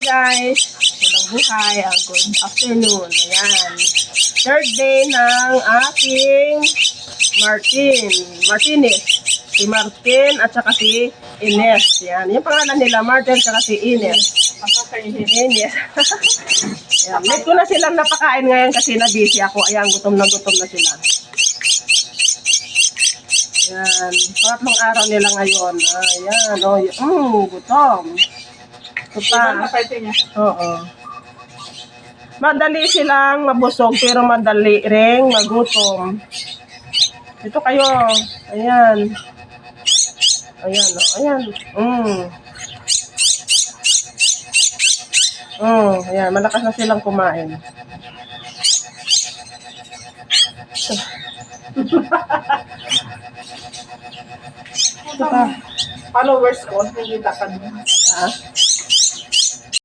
Guys, magandang buhay, good afternoon. Ayan. Third day ng aking Martinez. Si Martin at saka si Ines. Yan. Yung pangalan nila, Martin at saka si Ines. Ines. Yan. Late ko na silang napakain ngayon kasi na-busy ako. Ayan, gutom na sila. Yan. Pangatlong araw nila ngayon. Ayan. Gutom. Oo. Madali silang mabusog pero madali ring magutom. Ito kayo. Ayan. Ayan. Ayan. Malakas na silang kumain. Ito pa. Followers ko, nakikita ka niyo. Ha?